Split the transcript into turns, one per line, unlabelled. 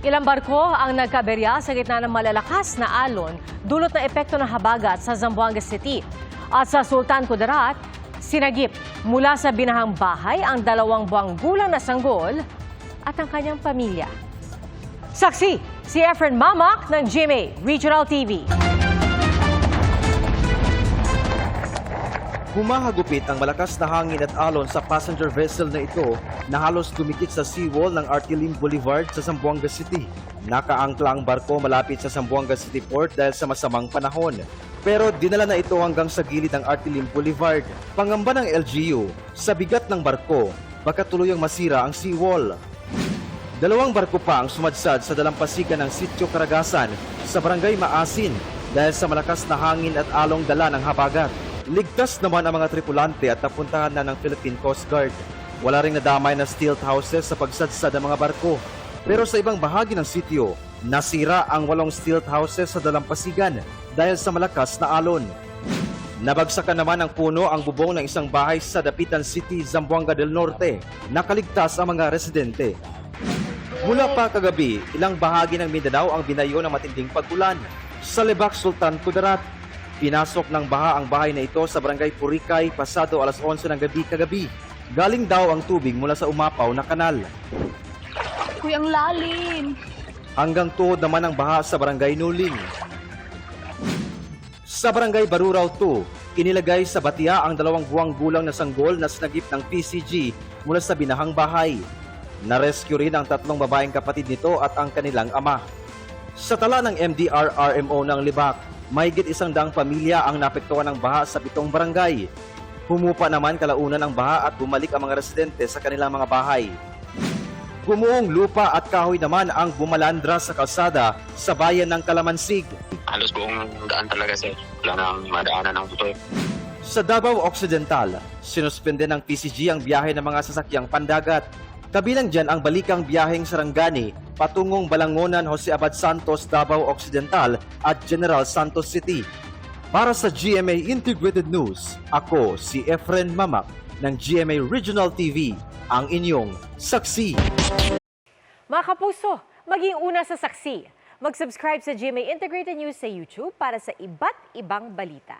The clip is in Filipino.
Ilang barko ang nagkaberya sa gitna ng malalakas na alon dulot ng epekto ng habagat sa Zamboanga City. At sa Sultan Kudarat, sinagip mula sa binahang bahay ang 2 buwang gulang na sanggol at ang kanyang pamilya. Saksi, si Efren Mamak ng GMA Regional TV.
Humahagupit ang malakas na hangin at alon sa passenger vessel na ito na halos dumikit sa seawall ng Artilim Boulevard sa Zamboanga City. Nakaangkla ang barko malapit sa Zamboanga City Port dahil sa masamang panahon. Pero dinala na ito hanggang sa gilid ng Artilim Boulevard. Pangamba ng LGU, sa bigat ng barko, baka tuluyang masira ang seawall. 2 barko pa ang sumadsad sa dalampasigan ng Sitio Caragasan sa Barangay Maasin dahil sa malakas na hangin at along dala ng habagat. Ligtas naman ang mga tripulante at napuntahan na ng Philippine Coast Guard. Wala ring nadamay na stilt houses sa pagsadsad ng mga barko. Pero sa ibang bahagi ng sitio, nasira ang 8 stilt houses sa dalampasigan dahil sa malakas na alon. Nabagsakan naman ng puno ang bubong ng isang bahay sa Dapitan City, Zamboanga del Norte. Nakaligtas ang mga residente. Mula pa kagabi, ilang bahagi ng Mindanao ang binayo ng matinding pag-ulan. Sa Lebac, Sultan Kudarat, pinasok ng baha ang bahay na ito sa Barangay Purikay pasado alas 11 ng gabi kagabi. Galing daw ang tubig mula sa umapaw na kanal.
Kuya, ang lalim.
Hanggang tuhod naman ang baha sa Barangay Nuling. Sa Barangay Barurao 2, inilagay sa batia ang 2 buwang gulang na sanggol na sinagip ng PCG mula sa binahang bahay. Narescue rin ang 3 babaeng kapatid nito at ang kanilang ama. Sa tala ng MDR-RMO ng Lebac, mahigit 100 pamilya ang napektuhan ng baha sa 7 barangay. Humupa naman kalaunan ang baha at bumalik ang mga residente sa kanilang mga bahay. Gumuong lupa at kahoy naman ang bumalandra sa kalsada sa bayan ng Kalamansig.
Halos buong daan talaga sir. Wala nang madaanan ng buto.
Sa Davao Occidental, sinuspende ng PCG ang biyahe ng mga sasakyang pandagat. Kabilang dyan ang balikang biyaheng Sarangani, patungong Balangonan, Jose Abad Santos, Davao Occidental at General Santos City. Para sa GMA Integrated News, ako si Efren Mamak ng GMA Regional TV, ang inyong saksi.
Mga kapuso, maging una sa saksi. Mag-subscribe sa GMA Integrated News sa YouTube para sa iba't ibang balita.